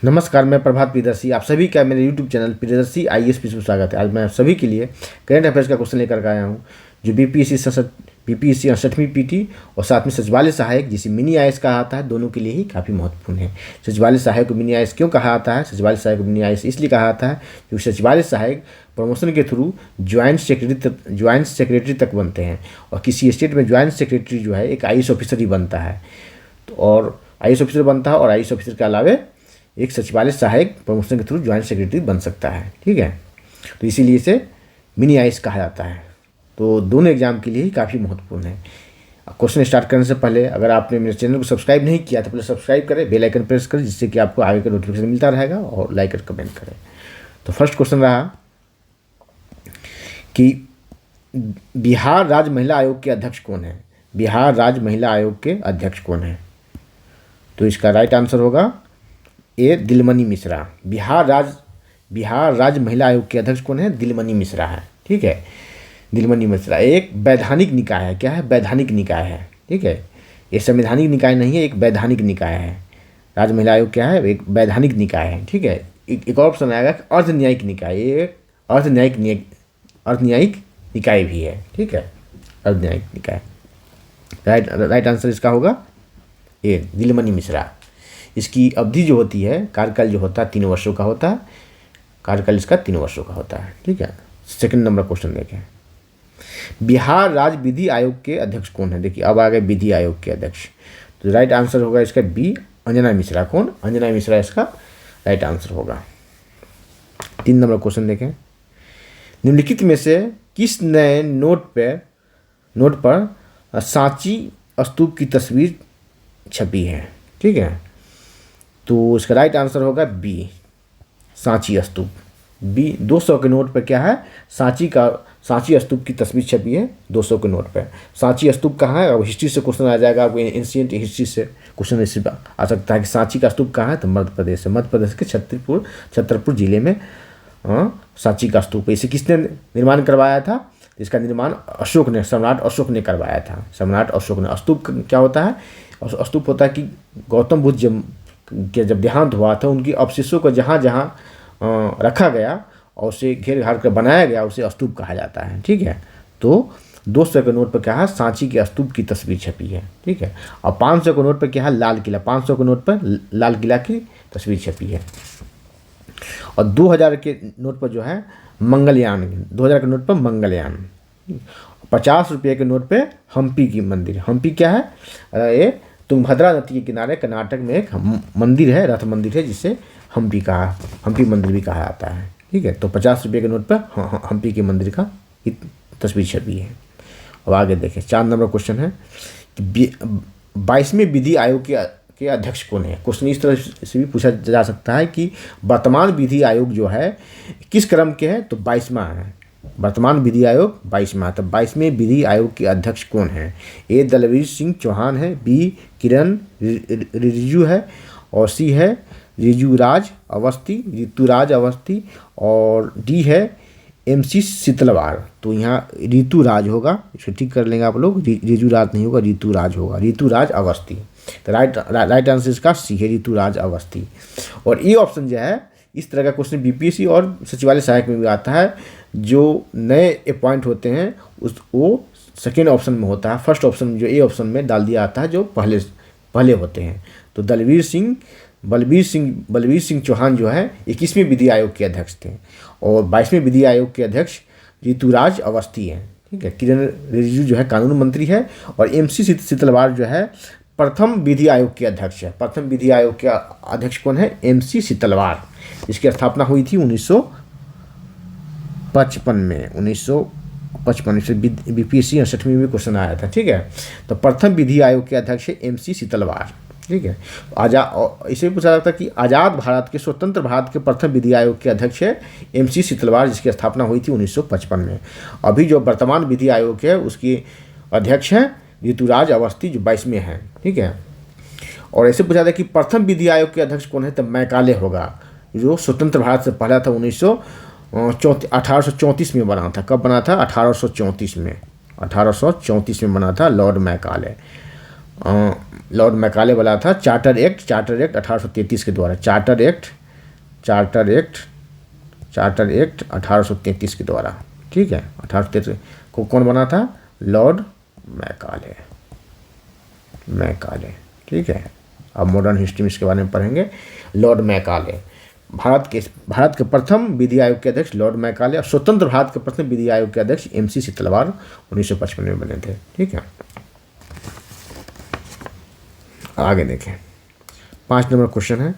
नमस्कार, मैं प्रभात प्रियदर्शी। आप सभी का मेरे YouTube चैनल प्रियदर्शी IAS में स्वागत है। आज मैं सभी के लिए करंट अफेयर्स का क्वेश्चन लेकर के आया हूँ, जो बीपीएससी 68वीं पीटी और साथ में सचिवालय सहायक, जिसे मिनी IAS कहा जाता है, दोनों के लिए ही काफ़ी महत्वपूर्ण है। सचिवालय सहायक को मिनी IAS क्यों कहा जाता है? सचिवालय सहायक को मिनी IAS इसलिए कहा जाता है क्योंकि सचिवालय सहायक प्रमोशन के थ्रू ज्वाइंट सेक्रेटरी तक बनते हैं, और किसी स्टेट में ज्वाइंट सेक्रेटरी जो है एक IAS ऑफिसर ही बनता है, और IAS ऑफिसर बनता है, और IAS ऑफिसर के अलावा एक सचिवालय सहायक प्रमोशन के थ्रू ज्वाइंट सेक्रेटरी बन सकता है। ठीक है, तो इसीलिए इसे मिनी IAS कहा जाता है। तो दोनों एग्जाम के लिए ही काफ़ी महत्वपूर्ण है। क्वेश्चन स्टार्ट करने से पहले अगर आपने मेरे चैनल को सब्सक्राइब नहीं किया तो पहले सब्सक्राइब करें, बेल आइकन प्रेस करें, जिससे कि आपको आगे का नोटिफिकेशन मिलता रहेगा, और लाइक और कमेंट करें। तो फर्स्ट क्वेश्चन रहा कि बिहार राज्य महिला आयोग के अध्यक्ष कौन है? बिहार राज्य महिला आयोग के अध्यक्ष कौन है? तो इसका राइट आंसर होगा ए, दिलमणि मिश्रा। बिहार राज्य महिला आयोग के अध्यक्ष कौन है? दिलमणि मिश्रा है। ठीक है, दिलमणि मिश्रा एक वैधानिक निकाय है। क्या है? वैधानिक निकाय है। ठीक है, ये संवैधानिक निकाय नहीं है, एक वैधानिक निकाय है। राज्य महिला आयोग क्या है? एक वैधानिक निकाय है। ठीक है, एक और ऑप्शन आएगा अर्ध न्यायिक निकाय। ये अर्ध न्यायिक निकाय भी है। ठीक है, अर्ध न्यायिक निकाय। राइट आंसर इसका होगा ए, दिलमणि मिश्रा। इसकी अवधि जो होती है, कार्यकाल जो होता है 3 वर्षों का होता है। कार्यकाल इसका 3 वर्षों का होता है। ठीक है, सेकंड नंबर क्वेश्चन देखें। बिहार राज्य विधि आयोग के अध्यक्ष कौन है? देखिए, अब आ गए विधि आयोग के अध्यक्ष। तो राइट आंसर होगा इसका बी, अंजना मिश्रा। कौन? अंजना मिश्रा इसका राइट आंसर होगा। 3 नंबर क्वेश्चन देखें। निम्नलिखित में से किस नए नोट पर सांची स्तूप की तस्वीर छपी है? ठीक है, तो इसका राइट आंसर होगा बी, सांची स्तूप। बी, 200 के नोट पर क्या है? सांची स्तूप की तस्वीर छपी है 200 के नोट पर। सांची स्तूप कहाँ है? अब हिस्ट्री से क्वेश्चन आ जाएगा, आपको एंशिएंट हिस्ट्री से क्वेश्चन इससे आ सकता है कि सांची का स्तूप कहाँ है? तो मध्य प्रदेश है। मध्य प्रदेश के छतरपुर जिले में सांची का स्तूप। इसे किसने निर्माण करवाया था? इसका निर्माण अशोक ने, सम्राट अशोक ने करवाया था। सम्राट अशोक ने। स्तूप क्या होता है? स्तूप होता है कि गौतम बुद्ध के जब देहांत हुआ था, उनकी अवशेषों को जहाँ जहाँ रखा गया और उसे घेर घार कर बनाया गया, उसे स्तूप कहा जाता है। ठीक है, तो 200 के नोट पर क्या है? सांची के स्तूप की तस्वीर छपी है। ठीक है, और 500 के नोट पर क्या है? लाल किला। 500 के नोट पर लाल किला की तस्वीर छपी है। और 2000 के नोट पर जो है मंगलयान। 2000 के नोट पर मंगलयान। 50 रुपये के नोट पर हम्पी की मंदिर। हम्पी क्या है? ये तुंगभद्रा नदी के किनारे कर्नाटक में एक मंदिर है, रथ मंदिर है, जिसे हम्पी मंदिर भी कहा जाता है। ठीक है, तो 50 रुपये के नोट पर हम्पी के मंदिर का तस्वीर छपी है। अब आगे देखें, 4 नंबर क्वेश्चन है कि 22वें विधि आयोग के अध्यक्ष कौन है? क्वेश्चन इस तरह से भी पूछा जा सकता है कि वर्तमान विधि आयोग जो है किस क्रम के हैं? तो 22वां है। वर्तमान विधि आयोग 22वां। तो 22वें विधि आयोग के अध्यक्ष कौन है? ए, दलवीर सिंह चौहान है। बी, किरण रिजिजू है। और सी है ऋतुराज अवस्थी। और डी है MC शीतलवार। तो यहाँ ऋतुराज होगा, इसको ठीक कर लेंगे आप लोग। ऋतुराज नहीं होगा, ऋतुराज होगा, ऋतुराज अवस्थी। तो राइट आंसर इसका सी है, ऋतुराज अवस्थी। और ये ऑप्शन जो है, इस तरह का क्वेश्चन BPSC और सचिवालय सहायक में भी आता है। जो नए अपॉइंट होते हैं वो सेकेंड ऑप्शन में होता है। फर्स्ट ऑप्शन जो ए ऑप्शन में डाल दिया आता है, जो पहले होते हैं। तो बलबीर सिंह चौहान जो है 21वें विधि आयोग के अध्यक्ष थे, और 22वें विधि आयोग के अध्यक्ष ऋतुराज अवस्थी हैं। ठीक है, किरण रिजिजू जो है कानून मंत्री है, और MC शीतलवार जो है प्रथम विधि आयोग के अध्यक्ष है। प्रथम विधि आयोग के अध्यक्ष कौन है? MC शीतलवार। इसकी स्थापना हुई थी 1955 में। 1955 से BPSC 68वीं में क्वेश्चन आया था। ठीक है, तो प्रथम विधि आयोग के अध्यक्ष है MC शीतलवार। ठीक है, इसे भी पूछा जाता है कि आज़ाद भारत के, स्वतंत्र भारत के प्रथम विधि आयोग के अध्यक्ष है MC शीतलवार, जिसकी स्थापना हुई थी 1955 में। अभी जो वर्तमान विधि आयोग है उसकी अध्यक्ष हैं ऋतुराज अवस्थी, जो 22वें हैं। ठीक है, और ऐसे पूछा था कि प्रथम विधि आयोग के अध्यक्ष कौन है? तो मैकाले होगा, जो स्वतंत्र भारत से पहला था। 1834 में बना था। कब बना था? 1834 में बना था, लॉर्ड मैकाले। लॉर्ड मैकाले वाला था चार्टर एक्ट 1833 के द्वारा, चार्टर एक्ट 1833 के द्वारा, ठीक है। 1833 को कौन बना था? लॉर्ड मैकाले, ठीक है। अब मॉडर्न हिस्ट्री में इसके बारे में पढ़ेंगे। लॉर्ड मैकाले भारत के प्रथम विधि आयोग के अध्यक्ष लॉर्ड मैकाले, और स्वतंत्र भारत के प्रथम विधि आयोग के अध्यक्ष MCC तलवार 1955 में बने थे, ठीक है। आगे देखें, 5 नंबर क्वेश्चन है,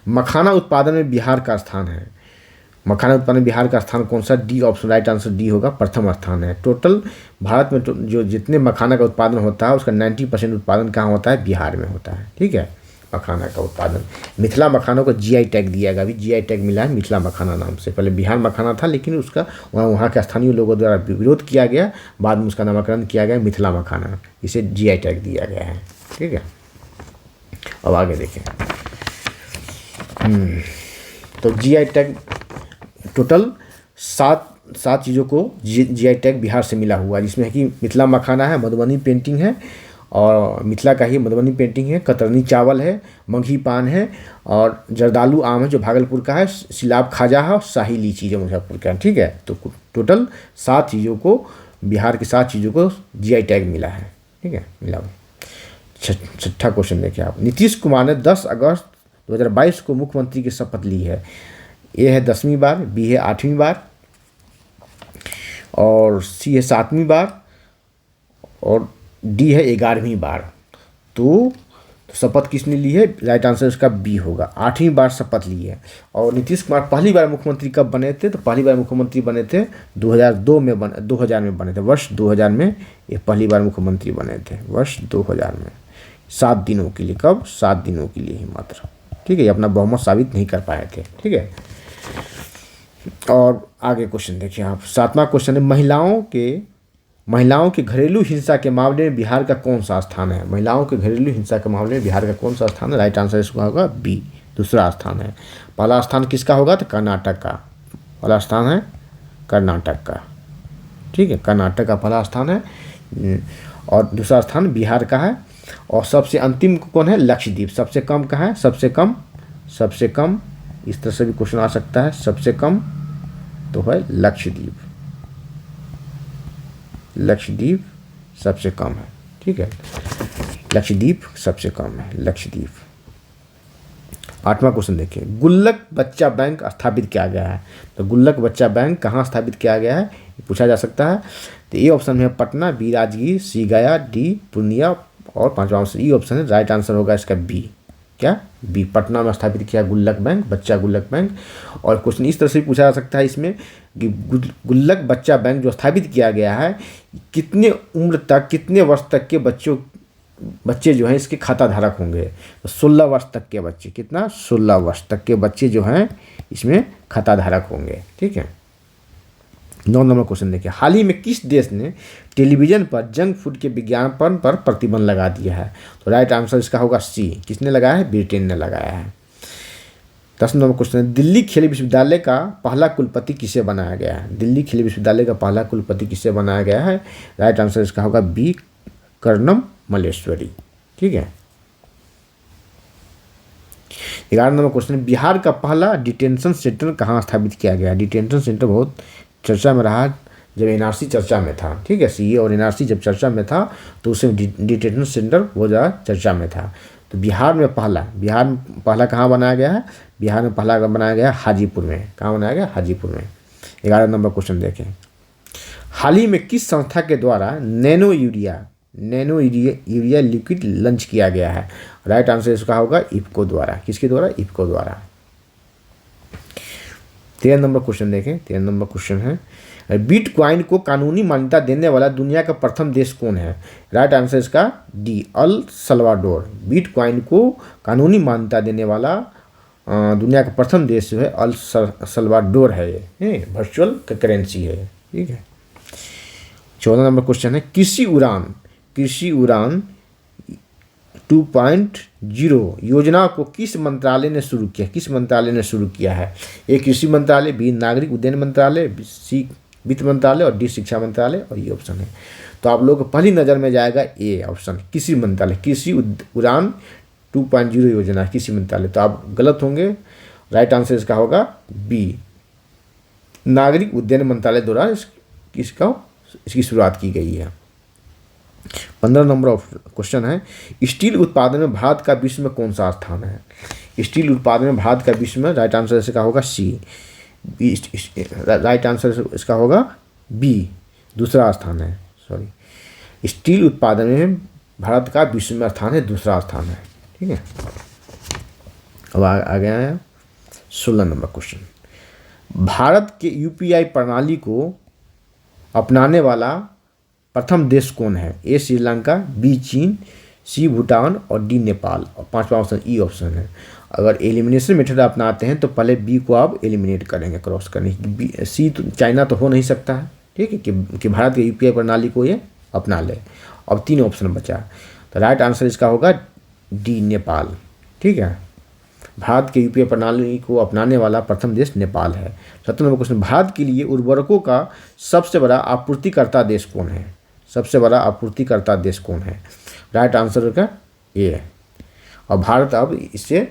मखाना उत्पादन में बिहार का स्थान है। मखाना उत्पादन में बिहार का स्थान कौन सा? D option, right answer D होगा, प्रथम स्थान है। टोटल भारत में जो जितने मखाना का उत्पादन होता है उसका 90% उत्पादन कहाँ होता है? बिहार में होता है, ठीक है। मखाना का उत्पादन, मिथिला मखानों को GI टैग दिया गया, अभी GI टैग मिला है मिथिला मखाना नाम से। पहले बिहार मखाना था, लेकिन उसका वहाँ के स्थानीय लोगों द्वारा विरोध किया गया, बाद में उसका नामकरण किया गया मिथिला मखाना, इसे GI टैग दिया गया है, ठीक है। अब आगे देखें, तो GI टैग टोटल सात चीज़ों को GI टैग बिहार से मिला हुआ है, जिसमें है कि मिथिला मखाना है, मधुबनी पेंटिंग है, और मिथिला का ही मधुबनी पेंटिंग है, कतरनी चावल है, मगही पान है, और जर्दालू आम है जो भागलपुर का है, सिलाब खाजा है, और शाही लीची जो मुजफ्फरपुर का है, ठीक है। तो टोटल 7 चीज़ों को, बिहार की 7 चीज़ों को GI टैग मिला है, ठीक है, मिला हुआ। छठा क्वेश्चन देखिए आप, नीतीश कुमार ने 10 अगस्त 2022 को मुख्यमंत्री की शपथ ली है। ए है 10वीं बार, बी है 8वीं बार, और सी है 7वीं बार, और डी है 11वीं बार। तो शपथ किसने ली है? राइट आंसर इसका बी होगा, 8वीं बार शपथ ली है। और नीतीश कुमार पहली बार मुख्यमंत्री कब बने थे? तो पहली बार मुख्यमंत्री बने थे 2000 में बने थे, वर्ष 2000 में ये पहली बार मुख्यमंत्री बने थे, वर्ष 2000 में। 7 दिनों के लिए, कब? 7 दिनों के लिए ही मात्र, ठीक है। ये अपना बहुमत साबित नहीं कर पाए थे, ठीक है। और आगे क्वेश्चन देखिए आप, 7वां क्वेश्चन है, महिलाओं के घरेलू हिंसा के मामले में बिहार का कौन सा स्थान है? महिलाओं के घरेलू हिंसा के मामले में बिहार का कौन सा स्थान है? राइट आंसर इसका होगा बी, दूसरा स्थान है। पहला स्थान किसका होगा? तो कर्नाटक का, पहला स्थान है कर्नाटक का, ठीक है। कर्नाटक का पहला स्थान है, और दूसरा स्थान बिहार का है। और सबसे अंतिम कौन है? लक्षद्वीप। सबसे कम का है? सबसे कम इस तरह से भी क्वेश्चन आ सकता है, सबसे कम तो है लक्षद्वीप सबसे कम है, ठीक है। लक्षद्वीप सबसे कम है, लक्षद्वीप। 8वां क्वेश्चन देखिए, गुल्लक बच्चा बैंक स्थापित किया गया है। तो गुल्लक बच्चा बैंक कहाँ स्थापित किया गया है, पूछा जा सकता है। तो ए ऑप्शन में पटना, बी राजगीर, सी गया, डी पूर्णिया, और 5वां ऑप्शन ई ऑप्शन है। राइट आंसर होगा इसका बी, क्या? बी, पटना में स्थापित किया गुल्लक बैंक, बच्चा गुल्लक बैंक। और क्वेश्चन इस तरह से पूछा जा सकता है इसमें कि गुल्लक बच्चा बैंक जो स्थापित किया गया है, कितने उम्र तक, कितने वर्ष तक के बच्चे जो हैं इसके खाता धारक होंगे? तो 16 वर्ष तक के बच्चे, कितना? 16 वर्ष तक के बच्चे जो हैं इसमें खाता धारक होंगे, ठीक है। 9 नंबर क्वेश्चन देखिए, हाल ही में किस देश ने टेलीविजन पर जंक फूड के विज्ञापन पर प्रतिबंध लगा दिया है? तो राइट आंसर इसका होगा सी, किसने लगाया है? ब्रिटेन ने लगाया है। 10 नंबर क्वेश्चन है, दिल्ली खेल विश्वविद्यालय का पहला कुलपति किसे बनाया गया है? दिल्ली खेल विश्वविद्यालय का पहला कुलपति किसे बनाया गया है? राइट आंसर इसका होगा बी, कर्णम मल्लेश्वरी, ठीक है। 11 नंबर क्वेश्चन, बिहार का पहला डिटेंशन सेंटर कहाँ स्थापित किया गया? डिटेंशन सेंटर बहुत चर्चा में रहा जब NRC चर्चा में था, ठीक है। CA और NRC जब चर्चा में था तो उसमें डिटेंशन सेंटर बहुत ज़्यादा चर्चा में था। तो बिहार में पहला कहाँ बनाया गया है? बिहार में पहला बनाया गया हाजीपुर में। कहाँ बनाया गया? हाजीपुर में। 11 नंबर क्वेश्चन देखें, हाल ही में किस संस्था के द्वारा नैनो यूरिया लिक्विड लॉन्च किया गया है? राइट आंसर इसका होगा इफको द्वारा। किसके द्वारा? इफको द्वारा। 13 नंबर क्वेश्चन देखें, 13 नंबर क्वेश्चन है, बिटकॉइन को कानूनी मान्यता देने वाला दुनिया का प्रथम देश कौन है? राइट आंसर इसका डी, अल सल्वाडोर। बिटकॉइन को कानूनी मान्यता देने वाला दुनिया का प्रथम देश जो है अल सल्वाडोर है, ये वर्चुअल करेंसी है, ठीक है। 14 नंबर क्वेश्चन है, कृषि उड़ान 2.0 योजना को किस मंत्रालय ने शुरू किया? किस मंत्रालय ने शुरू किया है? ए कृषि मंत्रालय, बी नागरिक उड्डयन मंत्रालय, सी वित्त मंत्रालय और डी शिक्षा मंत्रालय, और ये ऑप्शन है। तो आप लोग को पहली नज़र में जाएगा ए ऑप्शन, कृषि मंत्रालय, कृषि उड़ान 2.0 योजना, कृषि मंत्रालय। तो आप गलत होंगे, राइट आंसर इसका होगा बी, नागरिक उड्डयन मंत्रालय द्वारा इसकी शुरुआत की गई है। 15 नंबर ऑफ क्वेश्चन है, स्टील उत्पादन में भारत का विश्व में कौन सा स्थान है? स्टील उत्पादन में भारत का विश्व में, राइट आंसर इसका होगा सी, राइट आंसर इसका होगा बी, दूसरा स्थान है, सॉरी, स्टील उत्पादन में भारत का विश्व में स्थान है, दूसरा स्थान है। ठीक है, अब आ गया है 16 नंबर क्वेश्चन, भारत के यूपीआई प्रणाली को अपनाने वाला प्रथम देश कौन है? ए श्रीलंका, बी चीन, सी भूटान और डी नेपाल, और पांचवा ऑप्शन ई ऑप्शन है। अगर एलिमिनेशन मेथड अपनाते हैं तो पहले बी को आप एलिमिनेट करेंगे, क्रॉस करेंगे। सी तो चाइना तो हो नहीं सकता है, ठीक है, कि भारत के यूपीआई प्रणाली को ये अपना ले। अब 3 ऑप्शन बचा, तो राइट आंसर इसका होगा डी, नेपाल। ठीक है, भारत के यूपीआई प्रणाली को अपनाने वाला प्रथम देश नेपाल है। 17 नंबर क्वेश्चन, भारत के लिए उर्वरकों का सबसे बड़ा आपूर्तिकर्ता देश कौन है? सबसे बड़ा आपूर्तिकर्ता देश कौन है? राइट आंसर का ये है। और भारत अब इससे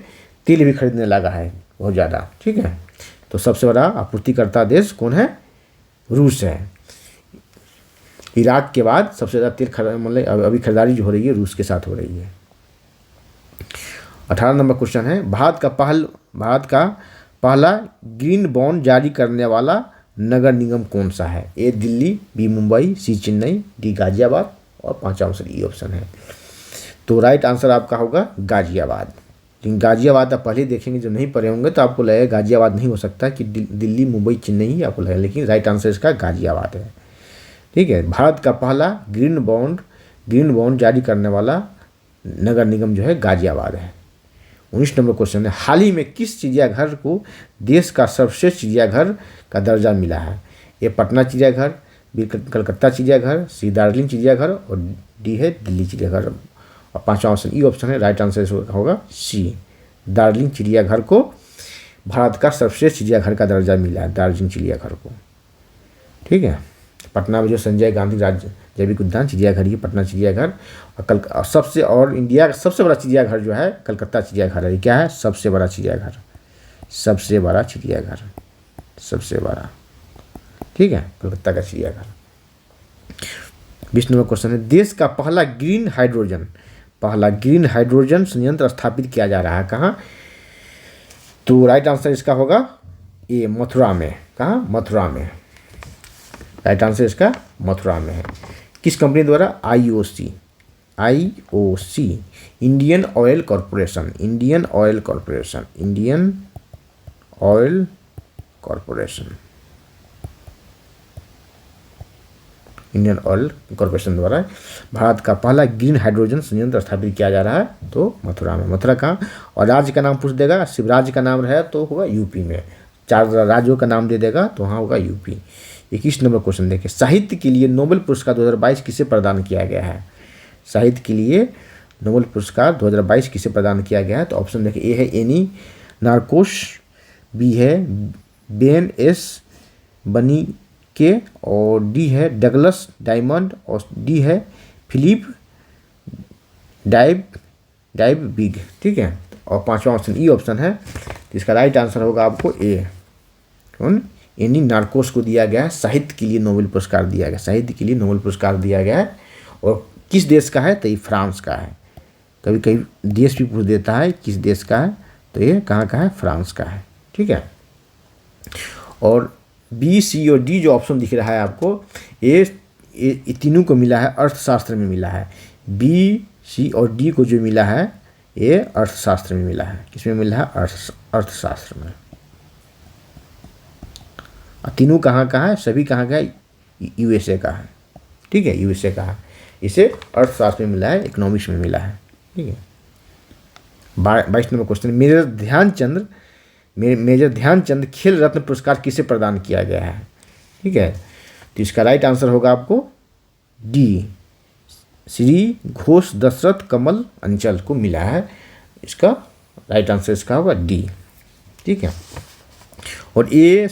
तेल भी खरीदने लगा है बहुत ज़्यादा। ठीक है, तो सबसे बड़ा आपूर्तिकर्ता देश कौन है? रूस है। इराक के बाद सबसे ज़्यादा तेल मतलब अभी खरीदारी जो हो रही है रूस के साथ हो रही है। 18 नंबर क्वेश्चन है, भारत का पहला ग्रीन बॉन्ड जारी करने वाला नगर निगम कौन सा है? ए दिल्ली, बी मुंबई, सी चेन्नई, डी गाजियाबाद, और पांचवा ऑप्शन ई ऑप्शन है। तो राइट आंसर आपका होगा गाजियाबाद। लेकिन गाजियाबाद आप पहले देखेंगे, जो नहीं पढ़े होंगे तो आपको लगेगा गाजियाबाद नहीं हो सकता, कि दिल्ली, मुंबई, चेन्नई ही आपको लगेगा, लेकिन राइट आंसर इसका गाजियाबाद है। ठीक है, भारत का पहला ग्रीन बॉन्ड जारी करने वाला नगर निगम जो है गाजियाबाद है। 19 नंबर क्वेश्चन है, हाल ही में किस चिड़ियाघर को देश का सर्वश्रेष्ठ चिड़ियाघर का दर्जा मिला है? ए पटना चिड़ियाघर, बी कलकत्ता चिड़ियाघर, सी दार्जिलिंग चिड़ियाघर, और डी है दिल्ली चिड़ियाघर, और पांचवा ऑप्शन ई ऑप्शन है। राइट आंसर होगा सी, दार्जिलिंग चिड़ियाघर को भारत का सर्वश्रेष्ठ चिड़ियाघर का दर्जा मिला है, दार्जिलिंग चिड़ियाघर को। ठीक है, पटना में जो संजय गांधी राज्य जैविक उद्यान चिड़ियाघर, ये पटना चिड़ियाघर, और इंडिया का सबसे बड़ा चिड़ियाघर जो है कलकत्ता चिड़ियाघर है। ये क्या है? सबसे बड़ा चिड़ियाघर, सबसे बड़ा चिड़ियाघर, सबसे बड़ा। ठीक है, कलकत्ता का चिड़ियाघर। 20 नंबर क्वेश्चन है, देश का पहला ग्रीन हाइड्रोजन संयंत्र स्थापित किया जा रहा है कहाँ? तो राइट आंसर इसका होगा ए, मथुरा में। कहाँ? मथुरा में। राइट आंसर इसका मथुरा में है। किस कंपनी द्वारा? IOC, Indian oil corporation, Indian oil द्वारा भारत का पहला ग्रीन हाइड्रोजन संयंत्र स्थापित किया जा रहा है, तो मथुरा में। मथुरा कहाँ? और राज्य का नाम पूछ देगा, शिवराज का नाम है तो होगा यूपी में, 4 राज्यों का नाम दे देगा तो वहाँ होगा यूपी। 21 नंबर क्वेश्चन देखिए, साहित्य के लिए नोबेल पुरस्कार 2022 किसे प्रदान किया गया है? साहित्य के लिए नोबेल पुरस्कार 2022 किसे प्रदान किया गया है? तो ऑप्शन देखिए, ए है एनी नार्कोस, बी है बेन एस बनी के, और डी है डगलस डायमंड, और डी है फिलिप डाइव बिग। ठीक है, और पांचवा ऑप्शन ई ऑप्शन है। तो इसका राइट आंसर होगा आपको ए, कौन? एनी नार्कोस को दिया गया है साहित्य के लिए नोबेल पुरस्कार दिया गया, साहित्य के लिए नोबेल पुरस्कार दिया गया है। और किस देश का है? तो ये फ्रांस का है। कभी कभी देश भी पूछ देता है किस देश का है, तो ये कहाँ का है? फ्रांस का है। ठीक है, और बी, सी और डी जो ऑप्शन दिख रहा है आपको, ये तीनों को मिला है अर्थशास्त्र में मिला है। बी, सी और डी को जो मिला है ये अर्थशास्त्र में मिला है। किसमें मिला है? अर्थशास्त्र में। तीनों कहाँ का है? सभी कहाँ का है? यूएसए का है। ठीक है, यूएसए का है। इसे अर्थशास्त्र में मिला है, इकोनॉमिक्स में मिला है। ठीक है, 22 नंबर क्वेश्चन, मेजर ध्यानचंद खेल रत्न पुरस्कार किसे प्रदान किया गया है? ठीक है, तो इसका राइट आंसर होगा आपको डी, श्री घोष दशरथ कमल अंचल को मिला है। इसका राइट आंसर इसका होगा डी। ठीक है, और ए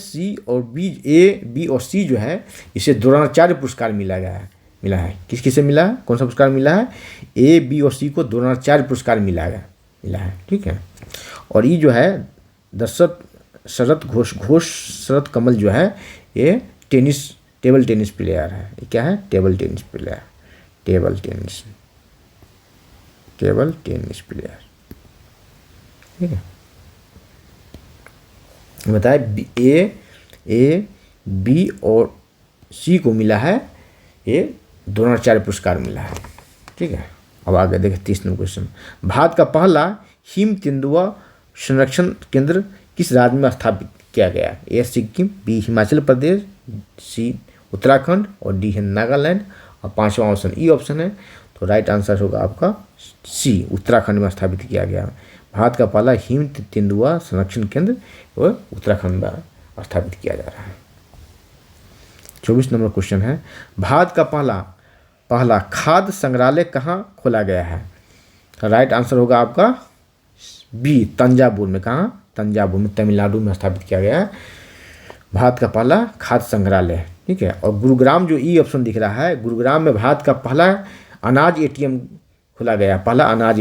बी और सी जो है इसे द्रोणाचार्य पुरस्कार मिला है। किस से मिला है, कौन सा पुरस्कार मिला है? ए बी और सी को द्रोणाचार्य पुरस्कार मिला है। ठीक है। और ये जो है घोष शरद कमल जो है ये टेबल टेनिस प्लेयर है। ये क्या है? Table tennis player. ठीक है। बताए ए बी और सी को मिला है ये द्रोणाचार्य पुरस्कार मिला है। ठीक है। अब आगे देखें 30 नंबर क्वेश्चन। भारत का पहला हिम तेंदुआ संरक्षण केंद्र किस राज्य में स्थापित किया गया? ए सिक्किम, बी हिमाचल प्रदेश, सी उत्तराखंड और डी है नागालैंड और 5वां ऑप्शन ई ऑप्शन है। तो राइट आंसर होगा आपका सी, उत्तराखंड में स्थापित किया गया। भारत का पहला हिम तेंदुआ संरक्षण केंद्र वह उत्तराखंड में स्थापित किया जा रहा है। 24 नंबर क्वेश्चन है। भारत का पहला खाद्य संग्रहालय कहाँ खोला गया है? राइट आंसर होगा आपका बी, तंजावुर में। कहाँ? तंजावुर में, तमिलनाडु में स्थापित किया गया है भारत का पहला खाद्य संग्रहालय। ठीक है। और गुरुग्राम जो ई ऑप्शन दिख रहा है, गुरुग्राम में भारत का पहला अनाज एटीएम खोला गया। पहला अनाज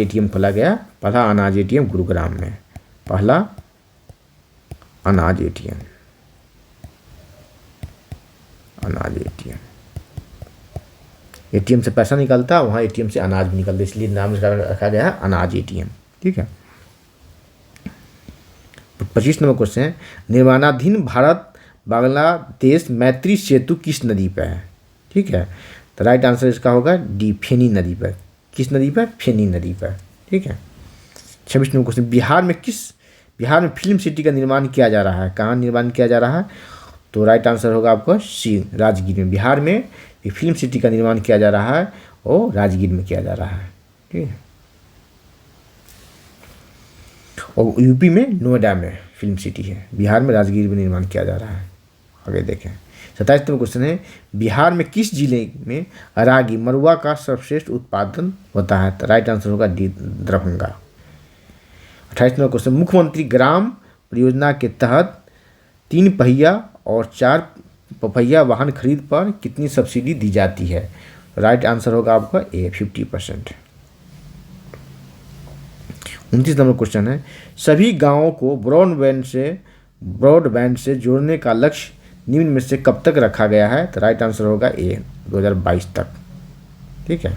एटीएम गुरुग्राम में। पहला अनाज एटीएम एटीएम से पैसा निकलता, वहाँ एटीएम से अनाज भी निकलता, इसलिए नाम रखा गया है अनाज एटीएम। ठीक है। 25 नंबर क्वेश्चन है। निर्माणाधीन भारत बांग्लादेश मैत्री सेतु किस नदी पर है? ठीक है। तो राइट आंसर इसका होगा डी, फेनी नदी पर। किस नदी पर? फेनी नदी पर। ठीक है। 26 नंबर क्वेश्चन। बिहार में फिल्म सिटी का निर्माण किया जा रहा है। कहाँ निर्माण किया जा रहा है? तो राइट आंसर होगा आपका सी, राजगीर में। बिहार में ये फिल्म सिटी का निर्माण किया जा रहा है और राजगीर में किया जा रहा है। ठीक है। और यूपी में नोएडा में फिल्म सिटी है, बिहार में राजगीर में निर्माण किया जा रहा है। आगे देखें 27 नंबर क्वेश्चन है। बिहार में किस जिले में रागी मरुआ का सर्वश्रेष्ठ उत्पादन होता है? तो राइट आंसर होगा डी, दरभंगा। 28 number question. मुख्यमंत्री ग्राम परियोजना के तहत 3 पहिया और 4 पहिया वाहन खरीद पर कितनी सब्सिडी दी जाती है? राइट आंसर होगा आपका ए, 50%। 29 नंबर क्वेश्चन है। सभी गांवों को ब्रॉडबैंड से जोड़ने का लक्ष्य निम्न में से कब तक रखा गया है? तो राइट आंसर होगा ए, 2022 तक। ठीक है।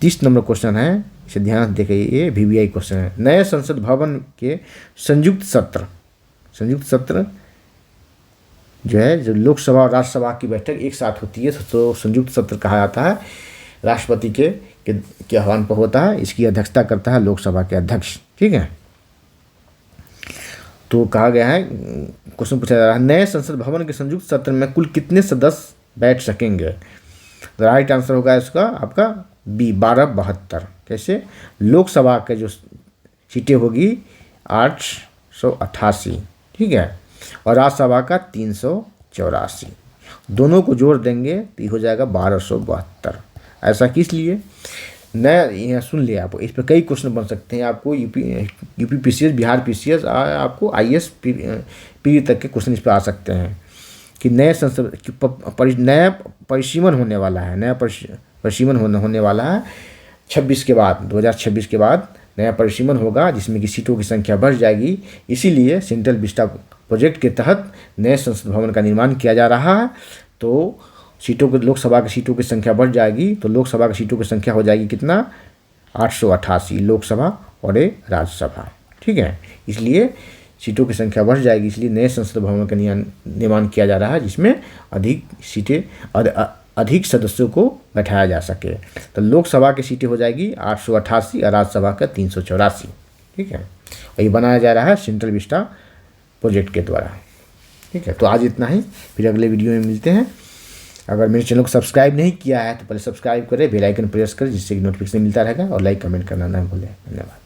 30 नंबर क्वेश्चन है, इसे ध्यान से देखिए, ये VVI क्वेश्चन है। नए संसद भवन के संयुक्त सत्र जो है, जो लोकसभा और राज्यसभा की बैठक एक साथ होती है तो संयुक्त सत्र कहा जाता है। राष्ट्रपति के आह्वान पर होता है। इसकी अध्यक्षता करता है लोकसभा के अध्यक्ष। ठीक है। तो कहा गया है, क्वेश्चन पूछा जा रहा है, नए संसद भवन के संयुक्त सत्र में कुल कितने सदस्य बैठ सकेंगे? राइट आंसर होगा इसका आपका बी, 1272। कैसे? लोकसभा के जो सीटें होगी 888। ठीक है। और राज्यसभा का 384। दोनों को जोड़ देंगे तो हो जाएगा 1272। ऐसा किस लिए? नया, यहाँ सुन लिया आप, इस पर कई क्वेश्चन बन सकते हैं आपको। यूपी PCS, बिहार PCS, आपको IAS पीडी तक के क्वेश्चन इस पर आ सकते हैं कि नए संसद नया परिसीमन होने वाला है। होने वाला है 26 के बाद, 2026 के बाद नया परिसीमन होगा, जिसमें कि सीटों की संख्या बढ़ जाएगी। इसीलिए सेंट्रल विस्टा प्रोजेक्ट के तहत नए संसद भवन का निर्माण किया जा रहा है। तो लोकसभा की सीटों की संख्या बढ़ जाएगी, तो लोकसभा की सीटों की संख्या हो जाएगी कितना? 888 लोकसभा और एक राज्यसभा। ठीक है। इसलिए सीटों की संख्या बढ़ जाएगी, इसलिए नए संसद भवन का निर्माण किया जा रहा है, जिसमें अधिक सदस्यों को बैठाया जा सके। तो लोकसभा की सीटें हो जाएगी 888 और राज्यसभा का 384। ठीक है। और ये बनाया जा रहा है सेंट्रल विस्टा प्रोजेक्ट के द्वारा। ठीक है। तो आज इतना ही, फिर अगले वीडियो में मिलते हैं। अगर मेरे चैनल को सब्सक्राइब नहीं किया है तो पहले सब्सक्राइब करें, बेल आइकन प्रेस करें, जिससे कि नोटिफिकेशन मिलता रहेगा, और लाइक कमेंट करना ना भूलें। धन्यवाद।